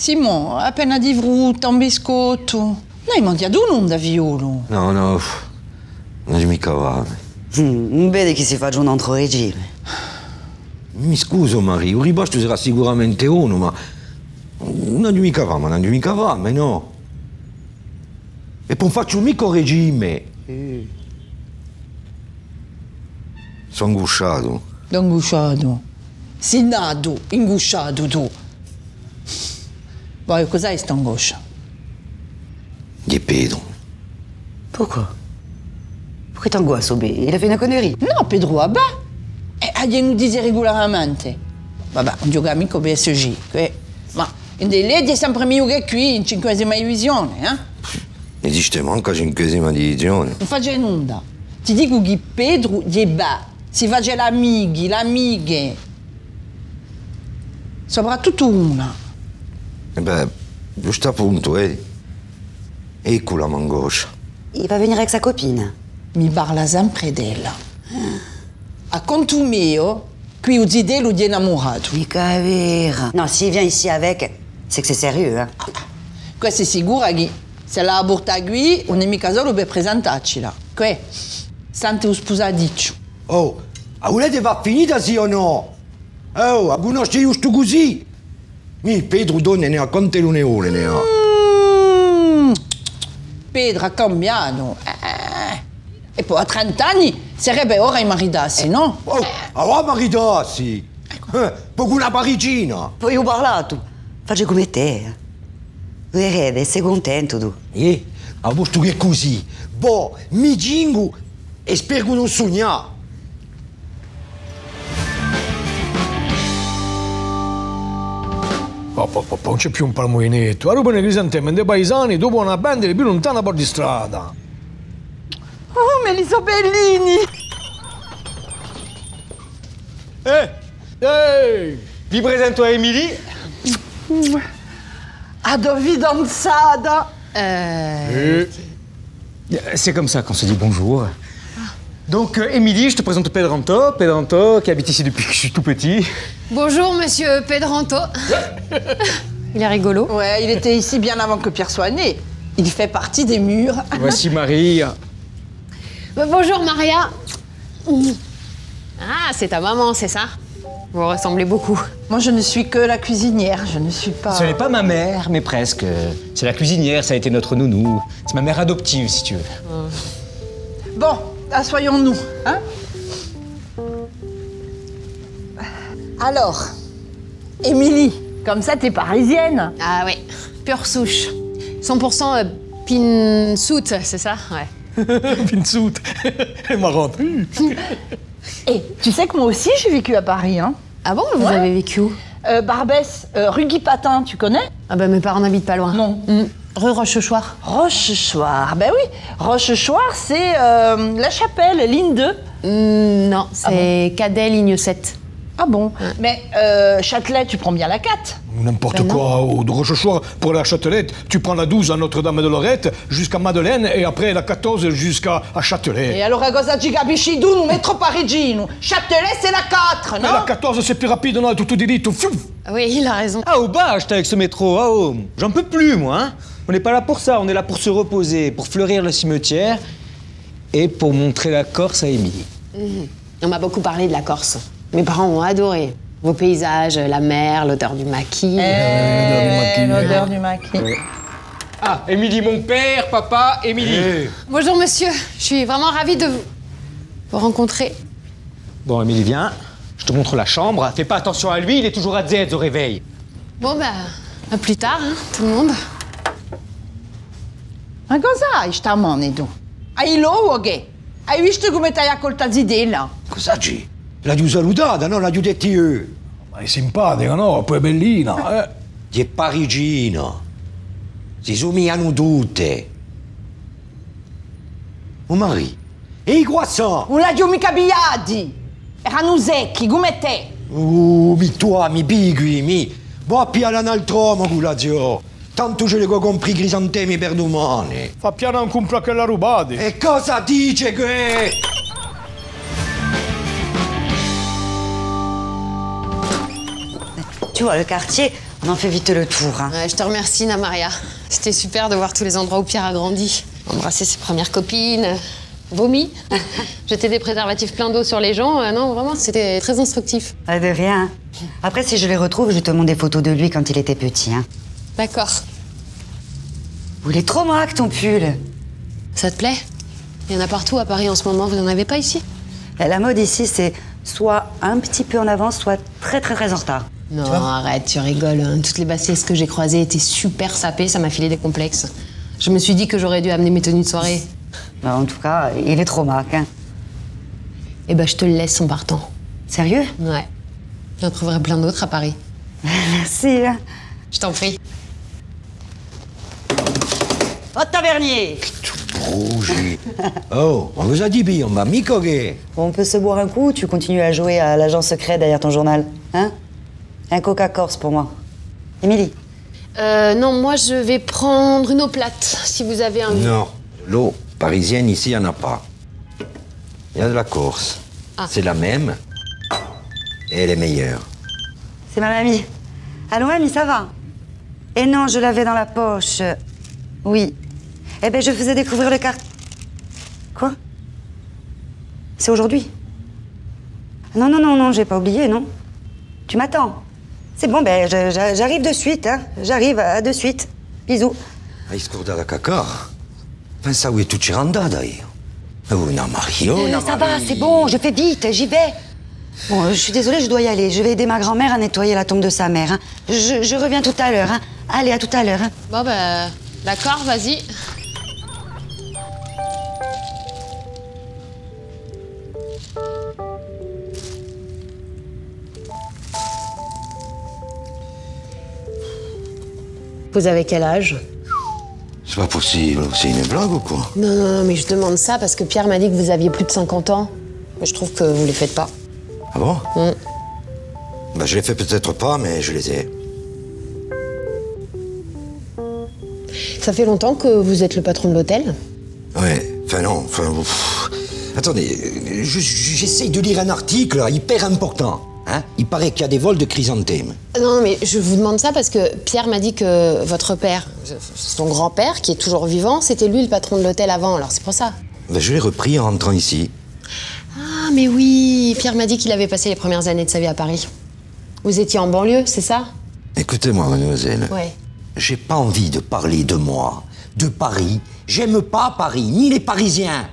Simon, appena di frutta, un biscotto. Noi mangiamo un da violo. No, non ci mica va. Non vede che si fa un altro regime. Mi scuso, Maria, un ribasto sarà sicuramente uno, ma non ci mica va, ma no. E poi faccio mica un regime. Sono angosciato. Angosciato. Sei nato ingusciato tu. Poi cos'hai sta angoscia? Di Pedro. Pourquoi? Pourquoi t'angoisses, Obé? Il a fait une connerie. No, Pedro, vabbè. Abbiamo dice regolarmente. Vabbè, un gioca amico PSG. Ma in dei leggi è sempre meglio che qui, in 5ª divisione, eh? Esiste manca 5ª divisione. Non faccio nulla. Ti dico che Pedro è beh. Si fa l'amighi, le amiche. Soprattutto una. E beh, giusto appunto, ecco la mangoscia. Il va venir avec sa copine. Mi parla sempre d'ella. A conto mio, qui o zidelo di innamorato. Mica è vera. No, s'il vient ici avec, c'est que c'est sérieux, hein. Questo è sicuro che se la porta qui, non è mica solo per presentarcela. Qui, sente lo sposadiccio. Oh, la volete va finita sì o no? Oh, a conoscere giusto così? Mi Pedro donne ne ha quante lune ore ne ha? Pedro ha cambiato. E poi a 30 anni sarebbe ora di maridarsi, no? Oh, allora maridarsi! Poco una parigina! Poi ho parlato. Faccio come te, eh. Tu erede, sei contento tu. A posto che è così. Boh, mi gingo e spero di non sognare. Non c'è più un palmoinetto. A rubare crisantemi dei paesani dopo una banda di più lontana per di strada. Oh, me li so bellini! Ehi! Vi presento a Émilie. Ad fidanzata! C'est comme ça qu'on se dit bonjour. Donc, Émilie, je te présente Pedranto. Pedranto, qui habite ici depuis que je suis tout petit. Bonjour, monsieur Pedranto. Il est rigolo. Ouais, il était ici bien avant que Pierre soit né. Il fait partie des murs. Voici Marie. Bonjour, Maria. Ah, c'est ta maman, c'est ça? Vous ressemblez beaucoup. Moi, je ne suis que la cuisinière, je ne suis pas... Ce n'est pas ma mère, mais presque. C'est la cuisinière, ça a été notre nounou. C'est ma mère adoptive, si tu veux. Bon, assoyons-nous, hein? Alors, Émilie, comme ça, t'es parisienne. Ah oui, pure souche. 100% pinsout, c'est ça? Ouais. Pinsout. Elle est marrante. Et tu sais que moi aussi, j'ai vécu à Paris, hein? Ah bon, vous avez vécu où? Barbès, rue Guy Patin, tu connais? Ah bah mes parents n'habitent pas loin. Non. Rue Rochechouart. Rochechouart, ben oui. Rochechouart, c'est la Chapelle, ligne 2. Non, c'est Cadet, ligne 7. Ah bon? Mais Châtelet, tu prends bien la 4. N'importe quoi. De Rochechouart pour la Châtelette, tu prends la 12 à Notre-Dame-de-Lorette jusqu'à Madeleine et après la 14 jusqu'à Châtelet. Et alors, cosa ci capisci tu, nous metro parigino? Châtelet, c'est la 4, Mais non? la 14 c'est plus rapide, non? Tout diritto. Fiou. Oui, il a raison. Ah, au bas, j'étais avec ce métro. Ah, oh, j'en peux plus, moi. Hein. On n'est pas là pour ça. On est là pour se reposer, pour fleurir le cimetière et pour montrer la Corse à Émilie. On m'a beaucoup parlé de la Corse. Mes parents ont adoré. Vos paysages, la mer, l'odeur du maquis. L'odeur du maquis. Ah, Émilie, mon père, papa, Émilie. Bonjour, monsieur. Je suis vraiment ravie de vous rencontrer. Bon, Émilie, viens. Je te montre la chambre. Fais pas attention à lui, il est toujours à Z au réveil. Bon, bah, à plus tard, hein, tout le monde. Ma cosa hai sta mano tu? Hai l'uovo o che? Hai visto come ti hai accolta zidella? Cosa c'è? La giù salutata, no? La giù detti io. Ma è simpatica, no? Poi è bellina, È parigina. Si somigliano tutte. Oh Marie, e i croissant? Non l'hai mica abbiati! Erano secchi, come te! Mi tua, mi pigui, mi. Va a piare un altro uomo con la zio. Tanto ce le ho compri crisantemi per domani. Fa piano un compra che la rubate. E cosa dice che? Tu vois, le quartier, On en fait vite le tour, hein. Ouais, je te remercie, Namaria. C'était super de voir tous les endroits où Pierre a grandi. Embrasser ses premières copines, vomi, jeter des préservatifs plein d'eau sur les gens. Non, vraiment, c'était très instructif. Pas de rien. Après, si je les retrouve, je te montre des photos de lui quand il était petit, hein. D'accord. Il est trop moque, ton pull. Ça te plaît? Il y en a partout à Paris en ce moment, vous n'en avez pas ici? La mode ici, c'est soit un petit peu en avance, soit très très très en retard. Non, arrête, tu rigoles. Hein. Toutes les bassesses que j'ai croisées étaient super sapées, ça m'a filé des complexes. Je me suis dit que j'aurais dû amener mes tenues de soirée. Bah, en tout cas, il est trop moque, hein. Eh ben, je te le laisse en partant. Sérieux? Ouais. J'en trouverai plein d'autres à Paris. Merci, hein. Je t'en prie. Oh, tavernier! Rouge. Oh, on vous a dit bien, on m'a mis cogué. Bon, on peut se boire un coup ou tu continues à jouer à l'agent secret derrière ton journal, hein? Un Coca Corse pour moi. Émilie? Non, moi je vais prendre une eau plate, si vous avez un... Non, l'eau parisienne ici, il n'y en a pas. Il y a de la Corse. Ah. C'est la même. Et elle est meilleure. C'est ma mamie. Allô, mamie, ça va? Eh non, je l'avais dans la poche. Oui. Eh ben, je faisais découvrir le carte... Quoi? C'est aujourd'hui? Non, non, non, non, j'ai pas oublié, non. Tu m'attends? C'est bon, ben, j'arrive de suite, hein. J'arrive, à de suite. Bisous. Ah, il se court da caca. Pensa où est tout Chiranda, d'ailleurs. Oh, non, Marie, oh, non, Ça va, c'est bon, je fais vite, j'y vais. Bon, je suis désolée, je dois y aller. Je vais aider ma grand-mère à nettoyer la tombe de sa mère, hein. Je reviens tout à l'heure, hein. Allez, à tout à l'heure, hein. Bon, ben, d'accord, vas-y. Vous avez quel âge? C'est pas possible, c'est une blague ou quoi? Non, non, non, mais je demande ça parce que Pierre m'a dit que vous aviez plus de 50 ans. Mais je trouve que vous les faites pas. Ah bon? Bah, je les fais peut-être pas, mais je les ai. Ça fait longtemps que vous êtes le patron de l'hôtel? Ouais, enfin non, enfin... Attendez, j'essaye de lire un article là, hyper important. Hein? Il paraît qu'il y a des vols de chrysanthèmes. Non, mais je vous demande ça parce que Pierre m'a dit que votre père, son grand-père, qui est toujours vivant, c'était lui le patron de l'hôtel avant, alors c'est pour ça. Ben, je l'ai repris en rentrant ici. Ah, mais oui, Pierre m'a dit qu'il avait passé les premières années de sa vie à Paris. Vous étiez en banlieue, c'est ça? Écoutez-moi, mademoiselle. Ouais. J'ai pas envie de parler de moi, de Paris. J'aime pas Paris, ni les Parisiens.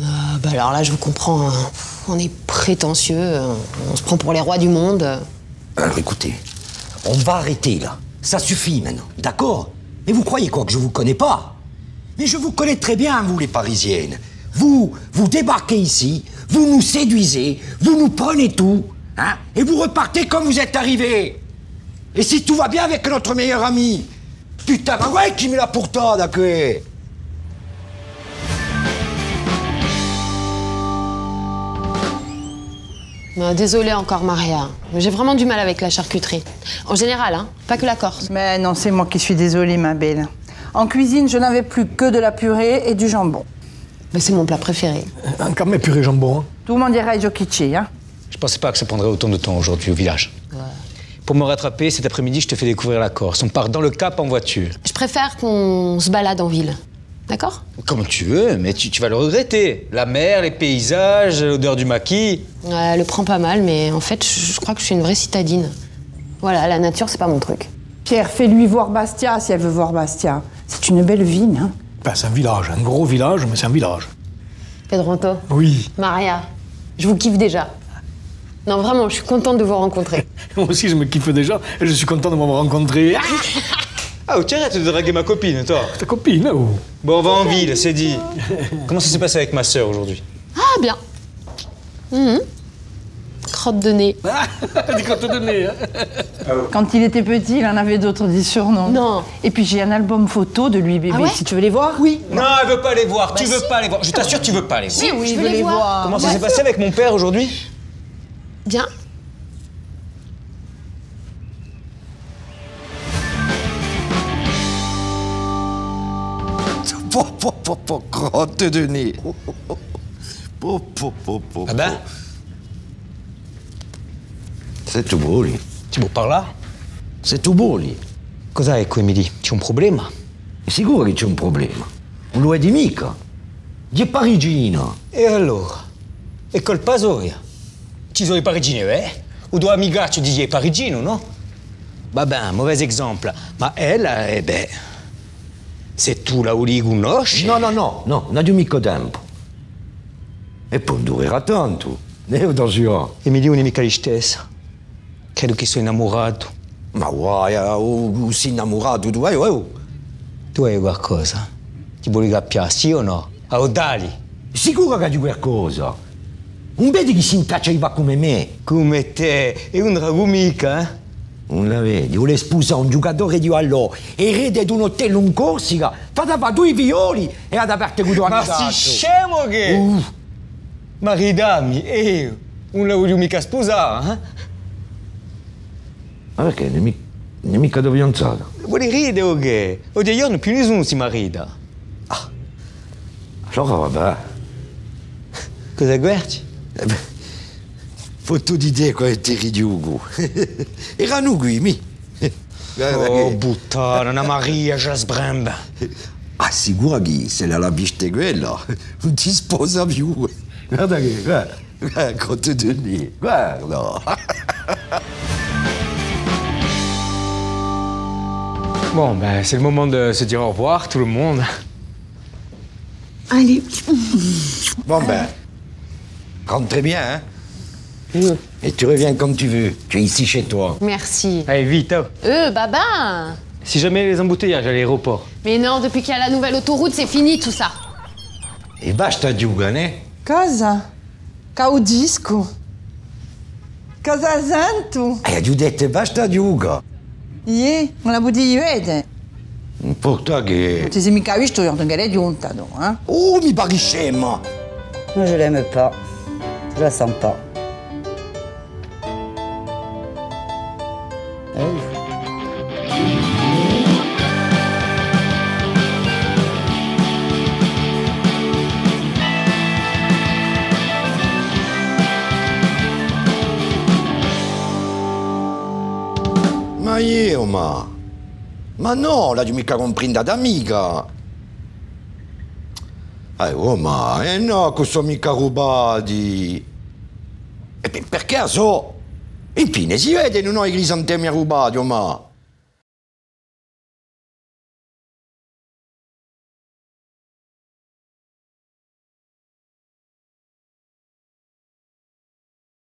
Ah, bah alors là, je vous comprends. Hein. On est prétentieux, on se prend pour les rois du monde. Alors écoutez, on va arrêter là. Ça suffit maintenant, d'accord? Mais vous croyez quoi, que je vous connais pas? Mais je vous connais très bien, vous les Parisiennes. Vous débarquez ici, vous nous séduisez, vous nous prenez tout, hein? Et vous repartez comme vous êtes arrivés. Et si tout va bien avec notre meilleur ami? Putain, bah ouais, qui me l'a pour toi, d'accord? Désolée encore, Maria. J'ai vraiment du mal avec la charcuterie. En général, hein, pas que la Corse. Mais non, c'est moi qui suis désolée, ma belle. En cuisine, je n'avais plus que de la purée et du jambon. Mais c'est mon plat préféré. Encore mes purées jambon, hein. Tout le monde dirait Jokichi, hein. Je pensais pas que ça prendrait autant de temps aujourd'hui au village. Ouais. Pour me rattraper, cet après-midi, je te fais découvrir la Corse. On part dans le Cap en voiture. Je préfère qu'on se balade en ville. D'accord? Comme tu veux, mais tu vas le regretter. La mer, les paysages, l'odeur du maquis. Elle le prend pas mal, mais en fait, je crois que je suis une vraie citadine. Voilà, la nature, c'est pas mon truc. Pierre, fais-lui voir Bastia si elle veut voir Bastia. C'est une belle ville, hein. Ben, c'est un village, un gros village, mais c'est un village. Pedronto. Oui. Maria, je vous kiffe déjà. Non, vraiment, je suis contente de vous rencontrer. Moi aussi, je me kiffe déjà et je suis content de m'avoir rencontré. Ah, oh, tiens, arrête de draguer ma copine, toi. Ta copine, oh. Bon, on va en ville, c'est dit. Comment ça s'est passé avec ma sœur aujourd'hui? Ah, bien. Crotte de nez. Des crottes de nez, hein. Quand il était petit, il en avait d'autres des surnoms. Non. Et puis j'ai un album photo de lui bébé. Ah ouais? Si tu veux les voir? Oui. Non, elle veut pas les voir. Tu veux pas les voir. Je t'assure, tu veux pas les voir. Si, oui, je veux les voir. Comment ça s'est passé avec mon père aujourd'hui? Bien. Crotte de nez. Ah ben? C'est tout beau, lui. Thibaut, par là? Se tu vuoi. Cos'hai qui, Emily? C'è un problema? È sicuro che c'è un problema. Non lo vedi mica. È parigino. E allora? È colpa sua. Ci sono i parigini, o due amigacci di parigino, no? Vabbè, mauvais esempio. Ma elle, se tu la volevi conoscere... No, non ha mica tempo. E poi durerà tanto. Attenzione. Emily non è mica la stessa. Credo che sono innamorato. Ma guai, sei innamorato tu, Tu hai qualcosa? Ti vuoi capire, sì o no? A Dali. Sicuro che hai qualcosa. Non vedi che si intacciava come me? Come te, è un drago mica, eh? Non la vedi? Vuole sposare un giocatore di allò, erede di un hotel in Corsica, fa due violi e ad aperto con due Ma si scemo che... Maridami, non la voglio mica sposare, eh? Ma perché? Non è mica da fidanzata. Vuoi ridere o che? Oggi io non più nessuno si marita. Allora vabbè. Cosa guardi? Foto di te qua ti ridiugo. Erano qui, mi. Oh, puttana, una Maria, già sbramba. Ah, sicuro che se la vista quella, non ti sposa più. Guarda che, guarda, conto di lì, guarda. Bon, ben, c'est le moment de se dire au revoir, tout le monde. Allez. Bon ben, rentre bien, hein? Et tu reviens comme tu veux. Tu es ici chez toi. Merci. Allez, vite, hein. Baba. Si jamais les embouteillages à l'aéroport. Mais non, depuis qu'il y a la nouvelle autoroute, c'est fini tout ça. E basta giuga, né? Cosa? Caudisco. Cosa santo? E ho detto basta giuga. Non la butti vede. Pourtant che... Non ti sei mica visto, io non è giunta, eh? Oh, mi pari scema! Moi, je l'aime pas. Je la sens pas. Ma io, ma... Ma no, la mica comprendata amica. Oh, ma... no, che sono mica rubati. E per caso... Infine, si vede, non ho i crisantemi rubati, ma...